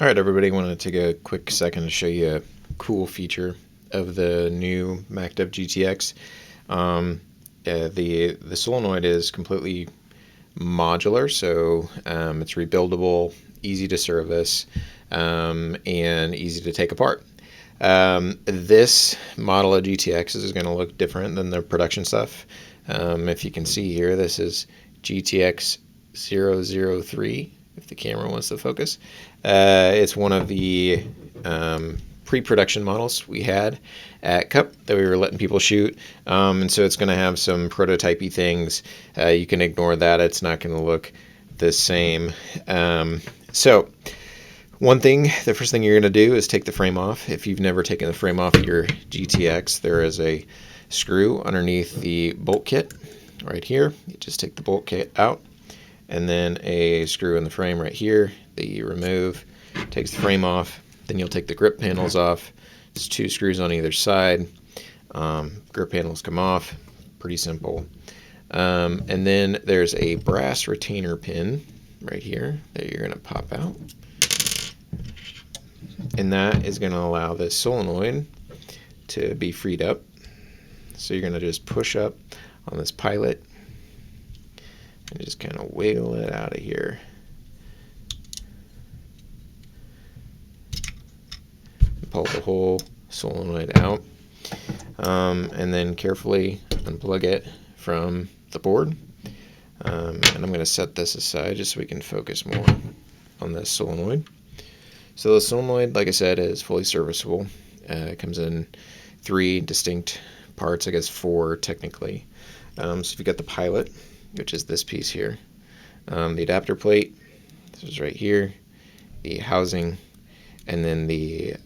All right, everybody, I wanted to take a quick second to show you a cool feature of the new MacDev GTX. The solenoid is completely modular, so it's rebuildable, easy to service, and easy to take apart. This model of GTX is going to look different than the production stuff. If you can see here, this is GTX 003. If the camera wants to focus. It's one of the pre-production models we had at Cup that we were letting people shoot, and so it's going to have some prototypey things. You can ignore that. It's not going to look the same. So one thing, the first thing you're going to do is take the frame off. If you've never taken the frame off of your GTX, there is a screw underneath the bolt kit right here. You just take the bolt kit out, and then a screw in the frame right here that you remove, takes the frame off. Then you'll take the grip panels off. There's 2 screws on either side. Grip panels come off, pretty simple. And then there's a brass retainer pin right here that you're gonna pop out. And that is gonna allow this solenoid to be freed up. So you're gonna just push up on this pilot and just kind of wiggle it out of here. Pull the whole solenoid out, and then carefully unplug it from the board. And I'm going to set this aside just so we can focus more on this solenoid. So the solenoid, like I said, is fully serviceable. It comes in 3 distinct parts, I guess 4 technically. So if you got the pilot, which is this piece here, the adapter plate, this is right here, the housing, and then the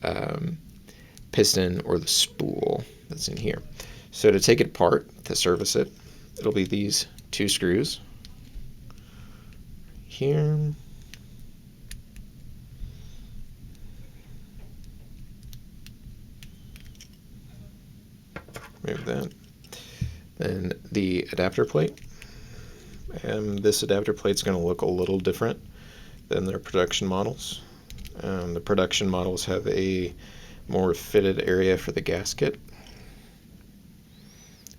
piston or the spool that's in here. So to take it apart, to service it, it'll be these 2 screws here. Remove that. Then the adapter plate. And this adapter plate is going to look a little different than their production models. The production models have a more fitted area for the gasket.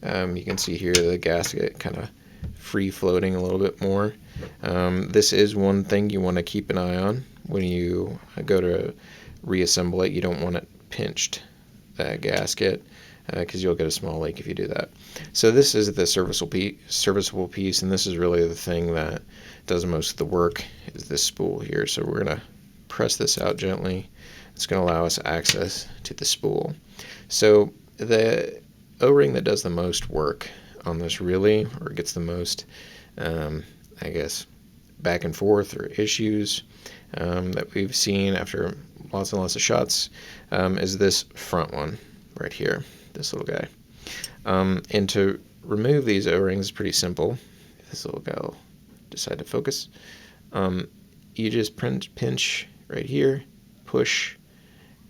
You can see here the gasket kind of free floating a little bit more. This is one thing you want to keep an eye on when you go to reassemble it. You don't want it pinched, that gasket, because you'll get a small leak if you do that. So this is the serviceable piece, and this is really the thing that does most of the work, is this spool here. So we're going to press this out gently. It's going to allow us access to the spool. So the O-ring that does the most work on this really, or gets the most, I guess, back and forth or issues that we've seen after lots and lots of shots, is this front one right here, this little guy. And to remove these O-rings is pretty simple. If this little guy will decide to focus, you just pinch right here, push,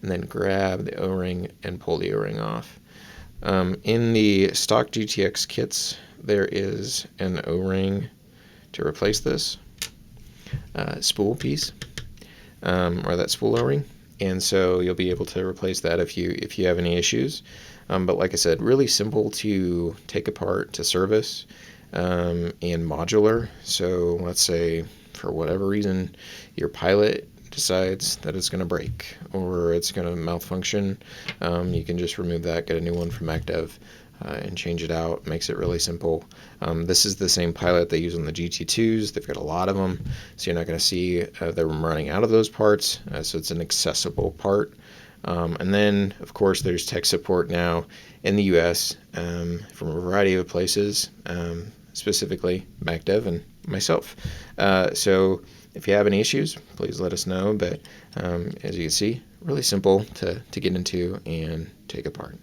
and then grab the O-ring and pull the O-ring off. In the stock GTX kits, there is an O-ring to replace this spool piece, or that spool O-ring, and so you'll be able to replace that if you have any issues. But like I said, really simple to take apart, to service, and modular. So let's say for whatever reason your pilot decides that it's going to break or it's going to malfunction, you can just remove that, get a new one from MacDev, and change it out. Makes it really simple. This is the same pilot they use on the GT2s. They've got a lot of them, so you're not going to see them running out of those parts, so it's an accessible part. And then, of course, there's tech support now in the US from a variety of places, specifically MacDev and myself. So if you have any issues, please let us know. But as you can see, really simple to get into and take apart.